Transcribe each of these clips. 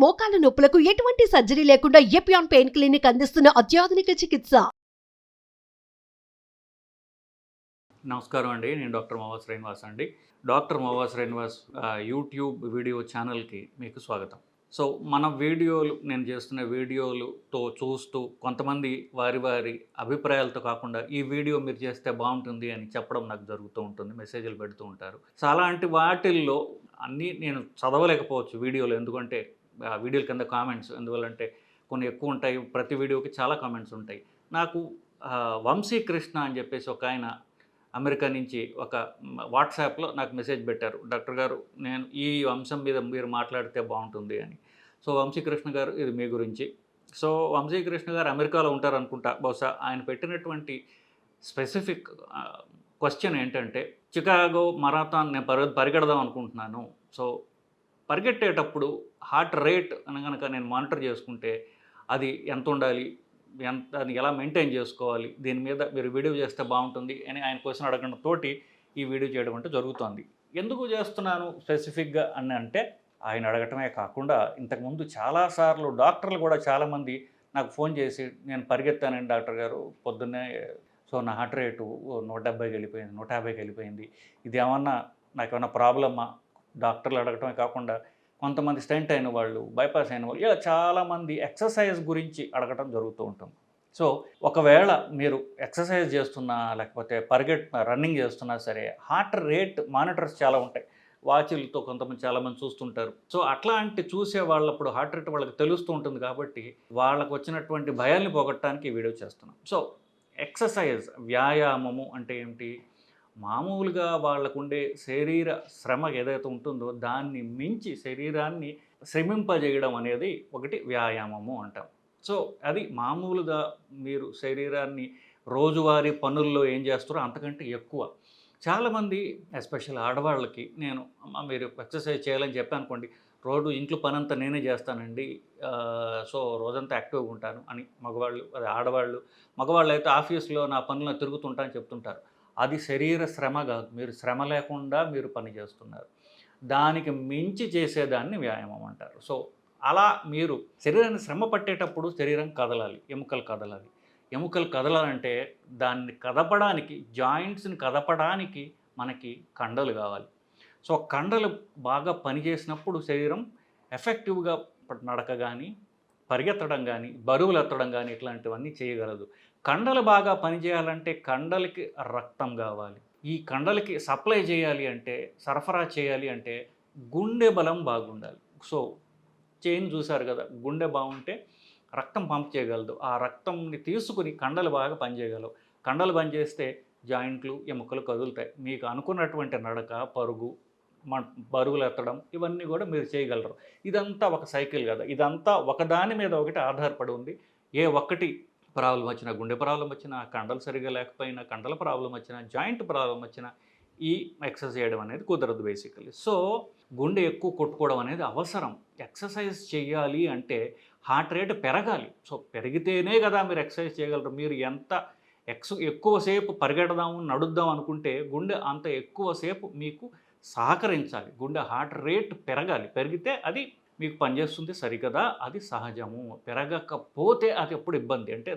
మోకాల నొప్పులకు ఎటువంటి సర్జరీ లేకుండా ఎపియాన్ పెయిన్ క్లినిక్ అందిస్తున్న అత్యాధునిక చికిత్స. నమస్కారం అండి. నేను డాక్టర్ మోవా శ్రీనివాస్ అండి. డాక్టర్ మోవా శ్రీనివాస్ యూట్యూబ్ వీడియో ఛానల్కి మీకు స్వాగతం. సో మన వీడియోలు, నేను చేస్తున్న వీడియోలతో చూస్తూ కొంతమంది వారి వారి అభిప్రాయాలతో కాకుండా ఈ వీడియో మీరు చేస్తే బాగుంటుంది అని చెప్పడం నాకు జరుగుతూ ఉంటుంది. మెసేజ్లు పెడుతూ ఉంటారు. సో అలాంటి వాటిల్లో అన్నీ నేను చదవలేకపోవచ్చు వీడియోలు, ఎందుకంటే వీడియోల కింద కామెంట్స్ ఎందువల్లంటే కొన్ని ఎక్కువ ఉంటాయి. ప్రతి వీడియోకి చాలా కామెంట్స్ ఉంటాయి. నాకు వంశీకృష్ణ అని చెప్పేసి ఒక ఆయన అమెరికా నుంచి ఒక వాట్సాప్లో నాకు మెసేజ్ పెట్టారు. డాక్టర్ గారు, నేను ఈ అంశం మీద మీరు మాట్లాడితే బాగుంటుంది అని. సో వంశీకృష్ణ గారు, ఇది మీ గురించి. సో వంశీకృష్ణ గారు అమెరికాలో ఉంటారనుకుంటా బహుశా. ఆయన పెట్టినటువంటి స్పెసిఫిక్ క్వశ్చన్ ఏంటంటే, చికాగో మరాథాన్ నేను పరిగెడదాం అనుకుంటున్నాను. సో పరిగెట్టేటప్పుడు హార్ట్ రేట్ అని కనుక నేను మానిటర్ చేసుకుంటే అది ఎంత ఉండాలి, దాన్ని ఎలా మెయింటైన్ చేసుకోవాలి, దీని మీద మీరు వీడియో చేస్తే బాగుంటుంది అని ఆయన క్వశ్చన్ అడగడంతో ఈ వీడియో చేయడం అంటే జరుగుతుంది. ఎందుకు చేస్తున్నాను స్పెసిఫిక్గా అని అంటే, ఆయన అడగటమే కాకుండా ఇంతకుముందు చాలాసార్లు డాక్టర్లు కూడా చాలామంది నాకు ఫోన్ చేసి, నేను పరిగెత్తానండి డాక్టర్ గారు పొద్దున్నే, సో నా హార్ట్ రేటు 170కి వెళ్ళిపోయింది, 150కి వెళ్ళిపోయింది, ఇది ఏమన్నా నాకేమన్నా ప్రాబ్లమా? డాక్టర్లు అడగటమే కాకుండా కొంతమంది స్టెంట్ అయిన వాళ్ళు, బైపాస్ అయిన వాళ్ళు, ఇలా చాలామంది ఎక్సర్సైజ్ గురించి అడగటం జరుగుతూ ఉంటుంది. సో ఒకవేళ మీరు ఎక్సర్సైజ్ చేస్తున్నా లేకపోతే రన్నింగ్ చేస్తున్నా సరే, హార్ట్ రేట్ మానిటర్స్ చాలా ఉంటాయి. వాచ్లతో కొంతమంది చాలామంది చూస్తుంటారు. సో అట్లాంటి చూసే వాళ్ళప్పుడు హార్ట్ రేట్ వాళ్ళకి తెలుస్తూ ఉంటుంది. కాబట్టి వాళ్ళకు వచ్చినటువంటి భయాల్ని పోగొట్టడానికి ఈ వీడియో చేస్తున్నాం. సో ఎక్సర్సైజ్, వ్యాయామము అంటే ఏమిటి? మామూలుగా వాళ్ళకుండే శరీర శ్రమ ఏదైతే ఉంటుందో దాన్ని మించి శరీరాన్ని శ్రమింపజేయడం అనేది ఒకటి వ్యాయామము అంటాం. సో అది మామూలుగా మీరు శరీరాన్ని రోజువారీ పనుల్లో ఏం చేస్తారో అంతకంటే ఎక్కువ. చాలామంది ఎస్పెషల్ ఆడవాళ్ళకి, నేను మీరు ఎక్సర్సైజ్ చేయాలని చెప్పాను అనుకోండి, రోజు ఇంట్లో పనంతా నేనే చేస్తానండి, సో రోజంతా యాక్టివ్గా ఉంటాను అని మగవాళ్ళు, అది ఆడవాళ్ళు. మగవాళ్ళు అయితే ఆఫీస్లో నా పనులను తిరుగుతుంటానని చెప్తుంటారు. అది శరీర శ్రమ కాదు, మీరు శ్రమ లేకుండా మీరు పని చేస్తున్నారు. దానికి మించి చేసేదాన్ని వ్యాయామం అంటారు. సో అలా మీరు శరీరాన్ని శ్రమ పట్టేటప్పుడు శరీరం కదలాలి, ఎముకలు కదలాలి. ఎముకలు కదలాలంటే దాన్ని కదపడానికి, జాయింట్స్ని కదపడానికి మనకి కండలు కావాలి. సో కండలు బాగా పనిచేసినప్పుడు శరీరం ఎఫెక్టివ్గా నడక కానీ, పరిగెత్తడం కానీ, బరువులు ఎత్తడం కానీ ఇట్లాంటివన్నీ చేయగలదు. కండలు బాగా పనిచేయాలంటే కండలకి రక్తం కావాలి. ఈ కండలకి సప్లై చేయాలి అంటే, సరఫరా చేయాలి అంటే గుండె బలం బాగుండాలి. సో చైన్ చూశారు కదా, గుండె బాగుంటే రక్తం పంప్ చేయగలదు. ఆ రక్తంని తీసుకుని కండలు బాగా పనిచేయగలవు. కండలు పనిచేస్తే జాయింట్లు, ఎముకలు కదులుతాయి. మీకు అనుకున్నటువంటి నడక, పరుగు, బరువులు ఎత్తడం ఇవన్నీ కూడా మీరు చేయగలరు. ఇదంతా ఒక సైకిల్ కదా, ఇదంతా ఒకదాని మీద ఒకటి ఆధారపడి ఉంది. ఏ ఒక్కటి ప్రాబ్లం వచ్చినా, గుండె ప్రాబ్లం వచ్చినా, కండలు సరిగా లేకపోయినా, కండల ప్రాబ్లం వచ్చినా, జాయింట్ ప్రాబ్లం వచ్చినా ఈ ఎక్సర్సైజ్ చేయడం అనేది కుదరదు బేసికలీ. సో గుండె ఎక్కువ కొట్టుకోవడం అనేది అవసరం. ఎక్సర్సైజ్ చేయాలి అంటే హార్ట్ రేట్ పెరగాలి. సో పెరిగితేనే కదా మీరు ఎక్సర్సైజ్ చేయగలరు. మీరు ఎంత ఎక్కువసేపు పరిగెడదాము, నడుద్దాం అనుకుంటే గుండె అంత ఎక్కువసేపు మీకు సహకరించాలి. గుండె హార్ట్ రేట్ పెరగాలి. పెరిగితే అది మీకు పనిచేస్తుంది సరికదా, అది సహజము. పెరగకపోతే అది ఎప్పుడు ఇబ్బంది. అంటే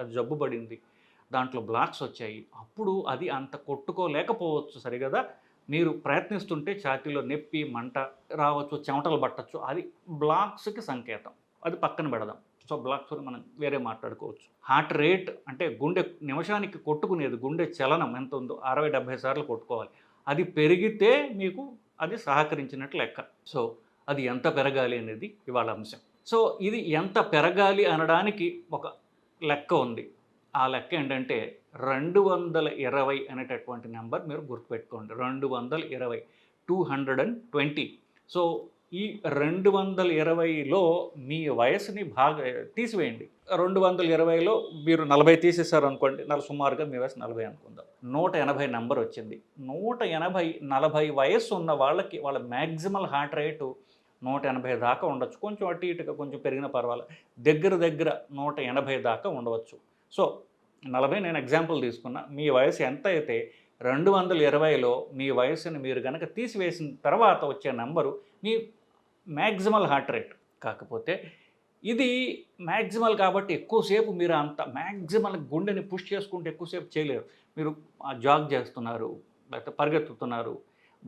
అది జబ్బు పడింది, దాంట్లో బ్లాక్స్ వచ్చాయి, అప్పుడు అది అంత కొట్టుకోలేకపోవచ్చు సరిగదా. మీరు ప్రయత్నిస్తుంటే ఛాతీలో నొప్పి, మంట రావచ్చు, చెమటలు పట్టచ్చు, అది బ్లాక్స్కి సంకేతం. అది పక్కన పెడదాం. సో బ్లాక్స్ మనం వేరే మాట్లాడుకోవచ్చు. హార్ట్ రేట్ అంటే గుండె నిమిషానికి కొట్టుకునేది, గుండె చలనం ఎంత ఉందో 60-70 సార్లు కొట్టుకోవాలి. అది పెరిగితే మీకు అది సహకరించినట్లు లెక్క. సో అది ఎంత పెరగాలి అనేది ఇవాళ అంశం. సో ఇది ఎంత పెరగాలి అనడానికి ఒక లెక్క ఉంది. ఆ లెక్క ఏంటంటే 220 అనేటటువంటి నెంబర్ మీరు గుర్తుపెట్టుకోండి. 220, 220. సో ఈ 220లో మీ వయసుని బాగా తీసివేయండి. 220లో మీరు 40 తీసేశారు అనుకోండి, సుమారుగా మీ వయసు 40 అనుకుందాం. 180 నెంబర్ వచ్చింది. 180, 40 వయస్సు ఉన్న వాళ్ళకి వాళ్ళ మ్యాక్సిమల్ హార్ట్ రేటు 180 దాకా ఉండొచ్చు. కొంచెం అటు ఇటుగా కొంచెం పెరిగిన పర్వాలేదు. దగ్గర 180 దాకా ఉండవచ్చు. సో 40 నేను ఎగ్జాంపుల్ తీసుకున్నా. మీ వయసు ఎంత అయితే 220లో మీ వయసుని మీరు కనుక తీసివేసిన తర్వాత వచ్చే నెంబరు మీ మ్యాక్సిమల్ హార్ట్ రేట్. కాకపోతే ఇది మ్యాక్సిమల్ కాబట్టి ఎక్కువసేపు మీరు అంత మ్యాక్సిమల్ గుండెని పుష్ చేసుకుంటే ఎక్కువసేపు చేయలేరు. మీరు జాగ్ చేస్తున్నారు, లేకపోతే పరిగెత్తుతున్నారు,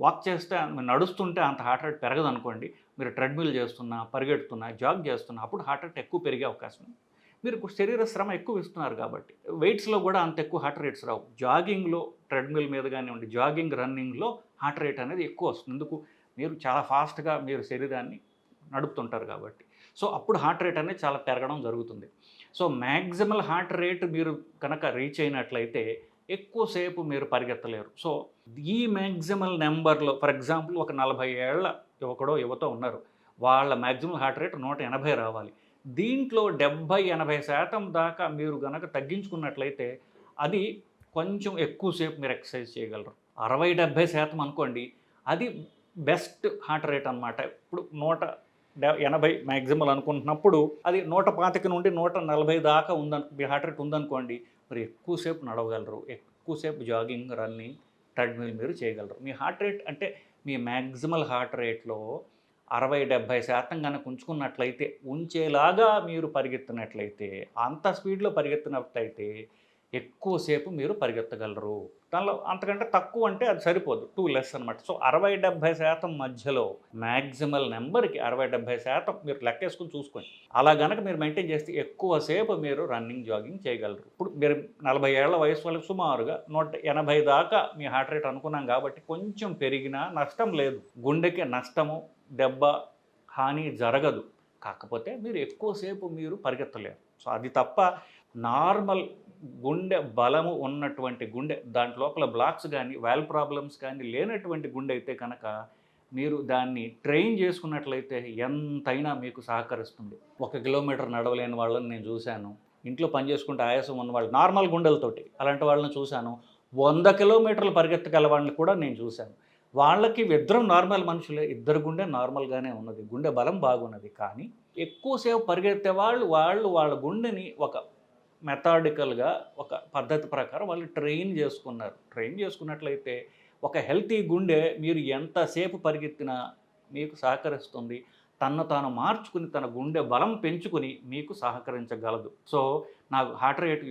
వాక్ చేస్తే నడుస్తుంటే అంత హార్ట్ రేట్ పెరగదు అనుకోండి. మీరు ట్రెడ్మిల్ చేస్తున్నా, పరిగెడుతున్నా, జాగ్ చేస్తున్నా అప్పుడు హార్ట్ రేట్ ఎక్కువ పెరిగే అవకాశం ఉంది. మీరు శరీర శ్రమ ఎక్కువ ఇస్తున్నారు కాబట్టి. వెయిట్స్లో కూడా అంత ఎక్కువ హార్ట్ రేట్స్ రావు. జాగింగ్లో ట్రెడ్మిల్ మీద కానివ్వండి, జాగింగ్, రన్నింగ్లో హార్ట్ రేట్ అనేది ఎక్కువ వస్తుంది. ఎందుకు? మీరు చాలా ఫాస్ట్గా మీరు శరీరాన్ని నడుపుతుంటారు కాబట్టి. సో అప్పుడు హార్ట్ రేట్ అనేది చాలా పెరగడం జరుగుతుంది. సో మ్యాక్సిమల్ హార్ట్ రేట్ మీరు కనుక రీచ్ అయినట్లయితే ఎక్కువసేపు మీరు పరిగెత్తలేరు. సో ఈ మ్యాక్సిమల్ నెంబర్లో ఫర్ ఎగ్జాంపుల్ ఒక 40 ఏళ్ల యువకుడో యువత ఉన్నారు. వాళ్ళ మ్యాక్సిమల్ హార్ట్ రేట్ 180 రావాలి. దీంట్లో 70-80% దాకా మీరు గనక తగ్గించుకున్నట్లయితే అది కొంచెం ఎక్కువసేపు మీరు ఎక్సర్సైజ్ చేయగలరు. 60-70% అనుకోండి, అది బెస్ట్ హార్ట్ రేట్ అనమాట. ఇప్పుడు 180 మ్యాక్సిమల్ అనుకుంటున్నప్పుడు అది 125 నుండి 140 దాకా మీ హార్ట్ రేట్ ఉందనుకోండి, మరి ఎక్కువసేపు నడవగలరు, ఎక్కువసేపు జాగింగ్, రన్నింగ్, ట్రెడ్మిల్ మీరు చేయగలరు. మీ హార్ట్ రేట్ అంటే మీ మ్యాక్సిమల్ హార్ట్ రేట్లో 60-70% కనుక ఉంచుకున్నట్లయితే, ఉంచేలాగా మీరు పరిగెత్తినట్లయితే, అంత స్పీడ్లో పరిగెత్తినట్లయితే ఎక్కువసేపు మీరు పరిగెత్తగలరు. దానిలో అంతకంటే తక్కువ అంటే అది సరిపోదు, టూ లెస్ అనమాట. సో 60-70% మధ్యలో మ్యాక్సిమల్ నెంబర్కి 60-70% మీరు లెక్కేసుకుని చూసుకోండి. అలా గనక మీరు మెయింటైన్ చేస్తే ఎక్కువసేపు మీరు రన్నింగ్, జాగింగ్ చేయగలరు. ఇప్పుడు మీరు 40 ఏళ్ల వయసు వాళ్ళకి సుమారుగా 180 దాకా మీ హార్ట్ రేట్ అనుకున్నాం కాబట్టి కొంచెం పెరిగినా నష్టం లేదు. గుండెకి నష్టము, దెబ్బ, హాని జరగదు. కాకపోతే మీరు ఎక్కువసేపు మీరు పరిగెత్తలేరు. సో అది తప్ప నార్మల్ గుండె బలము ఉన్నటువంటి గుండె, దాంట్ లోపల బ్లాక్స్ కానీ వాల్వ్ ప్రాబ్లమ్స్ కానీ లేనటువంటి గుండె అయితే కనుక మీరు దాన్ని ట్రైన్ చేసుకున్నట్లయితే ఎంతైనా మీకు సహకరిస్తుంది. 1 కిలోమీటర్ నడవలేని వాళ్ళని నేను చూశాను. ఇంట్లో పని చేసుకుంటే ఆయాసం ఉన్న వాళ్ళు నార్మల్ గుండెలతోటి అలాంటి వాళ్ళని చూశాను. 100 కిలోమీటర్లు పరిగెత్తగల వాళ్ళని కూడా నేను చూశాను. వాళ్ళకి ఇద్దరం నార్మల్ మనుషులే, ఇద్దరు గుండె నార్మల్గానే ఉన్నది, గుండె బలం బాగున్నది. కానీ ఎక్కువసేపు పరిగెత్తే వాళ్ళు వాళ్ళ గుండెని ఒక మెథాడికల్గా ఒక పద్ధతి ప్రకారం వాళ్ళు ట్రైన్ చేసుకున్నారు. ట్రైన్ చేసుకున్నట్లయితే ఒక హెల్తీ గుండె మీరు ఎంతసేపు పరిగెత్తినా మీకు సహకరిస్తుంది. తను తాను మార్చుకుని తన గుండె బలం పెంచుకుని మీకు సహకరించగలదు. సో నాకు హార్ట్ రేట్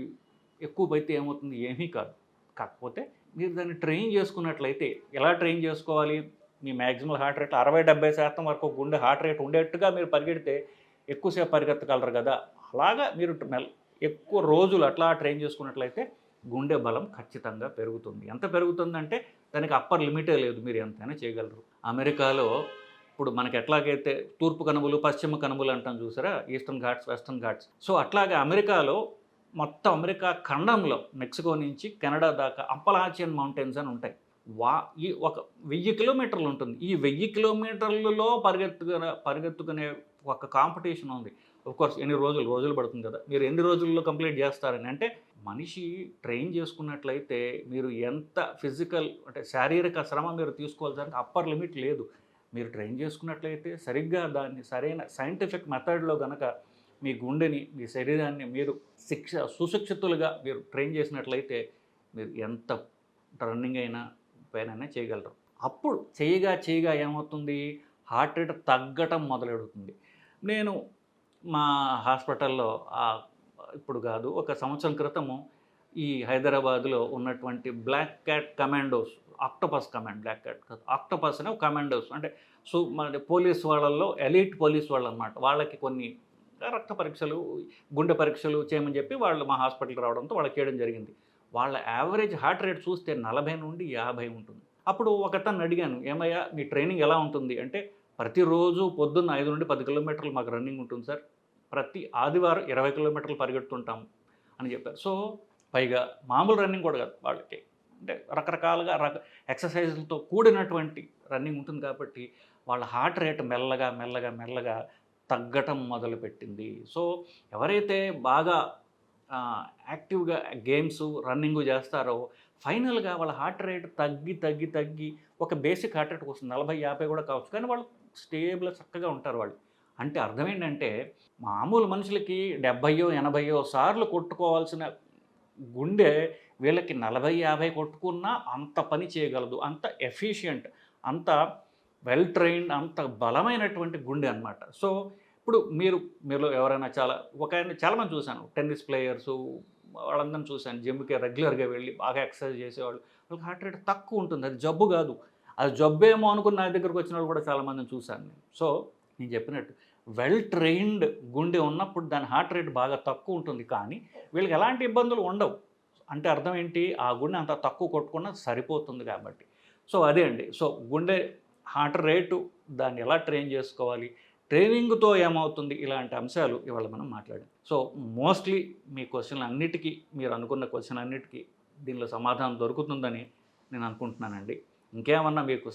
ఎక్కువ అయితే ఏమవుతుంది? ఏమీ కాదు. కాకపోతే మీరు దాన్ని ట్రైన్ చేసుకున్నట్లయితే, ఎలా ట్రైన్ చేసుకోవాలి? మీ మ్యాక్సిమం హార్ట్ రేట్ 60-70% వరకు గుండె హార్ట్ రేట్ ఉండేట్టుగా మీరు పరిగెడితే ఎక్కువసేపు పరిగెత్తగలరు కదా. అలాగా మీరు ఎక్కువ రోజులు అట్లా ట్రైన్ చేసుకున్నట్లయితే గుండె బలం ఖచ్చితంగా పెరుగుతుంది. ఎంత పెరుగుతుందంటే దానికి అప్పర్ లిమిటే లేదు, మీరు ఎంతైనా చేయగలరు. అమెరికాలో ఇప్పుడు మనకి ఎట్లాగైతే తూర్పు కనుమలు, పశ్చిమ కనుమలు అంటాం చూసారా, eastern Ghats, western Ghats. So అట్లాగే అమెరికాలో మొత్తం అమెరికా ఖండంలో మెక్సికో నుంచి కెనడా దాకా అప్పలాచియన్ మౌంటైన్స్ అని ఉంటాయి. ఈ ఒక 1000 కిలోమీటర్లు ఉంటుంది. ఈ 1000 కిలోమీటర్లలో పరిగెత్తుకునే ఒక కాంపిటీషన్ ఉంది. కోర్స్ ఎన్ని రోజులు పడుతుంది కదా, మీరు ఎన్ని రోజుల్లో కంప్లీట్ చేస్తారని. అంటే మనిషి ట్రైన్ చేసుకున్నట్లయితే మీరు ఎంత ఫిజికల్ అంటే శారీరక శ్రమ మీరు తీసుకోవాల్సిన అప్పర్ లిమిట్ లేదు. మీరు ట్రైన్ చేసుకున్నట్లయితే సరిగ్గా దాన్ని సరైన సైంటిఫిక్ మెథడ్లో కనుక మీ గుండెని, మీ శరీరాన్ని మీరు సుశిక్షితులుగా మీరు ట్రైన్ చేసినట్లయితే మీరు ఎంత రన్నింగ్ అయినా పైన చేయగలరు. అప్పుడు చేయగా ఏమవుతుంది? హార్ట్ రేట్ తగ్గటం మొదలెడుతుంది. నేను మా హాస్పిటల్లో ఇప్పుడు కాదు, ఒక సంవత్సరం క్రితము ఈ హైదరాబాద్లో ఉన్నటువంటి black cat commandos, octopus command, black cat కాదు, ఆక్టోపస్ అనే కమాండోస్ అంటే మన పోలీస్ వాళ్ళల్లో ఎలీట్ పోలీస్ వాళ్ళు అనమాట. వాళ్ళకి కొన్ని రక్త పరీక్షలు, గుండె పరీక్షలు చేయమని చెప్పి వాళ్ళు మా హాస్పిటల్కి రావడంతో వాళ్ళకి చేయడం జరిగింది. వాళ్ళ యావరేజ్ హార్ట్ రేట్ చూస్తే 40 నుండి 50 ఉంటుంది. అప్పుడు ఒకతను అడిగాను, ఏమయ్యా మీ ట్రైనింగ్ ఎలా ఉంటుంది అంటే, ప్రతిరోజు పొద్దున్న 5 నుండి 10 కిలోమీటర్లు మాకు రన్నింగ్ ఉంటుంది సార్, ప్రతి ఆదివారం 20 కిలోమీటర్లు పరిగెడుతుంటాం అని చెప్పారు. సో పైగా మామూలు రన్నింగ్ కూడా కాదు, వాళ్ళకి అంటే రకరకాలుగా ఎక్సర్సైజులతో కూడినటువంటి రన్నింగ్ ఉంటుంది కాబట్టి వాళ్ళ హార్ట్ రేట్ మెల్లగా తగ్గటం మొదలుపెట్టింది. సో ఎవరైతే బాగా యాక్టివ్గా గేమ్స్, రన్నింగ్ చేస్తారో ఫైనల్గా వాళ్ళ హార్ట్ రేట్ తగ్గి ఒక బేసిక్ హార్ట్ రేట్ వస్తుంది. 40-50 కూడా కావచ్చు, కానీ వాళ్ళు స్టేబుల్గా చక్కగా ఉంటారు వాళ్ళు. అంటే అర్థం ఏంటంటే మామూలు మనుషులకి 70-80 సార్లు కొట్టుకోవాల్సిన గుండె వీళ్ళకి 40-50 కొట్టుకున్నా అంత పని చేయగలదు. అంత ఎఫిషియంట్, అంత వెల్ ట్రైన్డ్, అంత బలమైనటువంటి గుండె అనమాట. సో ఇప్పుడు మీలో ఎవరైనా ఒక ఆయన చాలామంది చూశాను, టెన్నిస్ ప్లేయర్సు వాళ్ళందరిని చూశాను, జిమ్కి రెగ్యులర్గా వెళ్ళి బాగా ఎక్సర్సైజ్ చేసేవాళ్ళు. వాళ్ళకి హార్ట్ రేట్ తక్కువ ఉంటుంది, అది జబ్బు కాదు. అది జబ్బేమో అనుకుని నా దగ్గరకు వచ్చిన వాళ్ళు కూడా చాలామందిని చూశాను నేను. సో నేను చెప్పినట్టు వెల్ ట్రైన్డ్ గుండె ఉన్నప్పుడు దాని హార్ట్ రేట్ బాగా తక్కువ ఉంటుంది, కానీ వీళ్ళకి ఎలాంటి ఇబ్బందులు ఉండవు. అంటే అర్థం ఏంటి, ఆ గుండె అంత తక్కువ కొట్టుకున్నా సరిపోతుంది కాబట్టి. సో అదే అండి. సో గుండె హార్ట్ రేటు దాన్ని ఎలా ట్రైన్ చేసుకోవాలి, ట్రైనింగ్తో ఏమవుతుంది, ఇలాంటి అంశాలు ఇవాళ మనం మాట్లాడాం. సో మోస్ట్లీ మీ క్వశ్చన్లు అన్నిటికీ, మీరు అనుకున్న క్వశ్చన్ అన్నిటికీ దీనిలో సమాధానం దొరుకుతుందని నేను అనుకుంటున్నానండి. ఇంకేమన్నా మీకు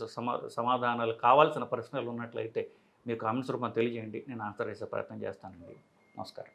సమాధానాలు కావాల్సిన ప్రశ్నలు ఉన్నట్లయితే మీరు కామెంట్స్ రూపంలో తెలియజేయండి, నేను ఆన్సర్ చేసే ప్రయత్నం చేస్తానండి. నమస్కారం.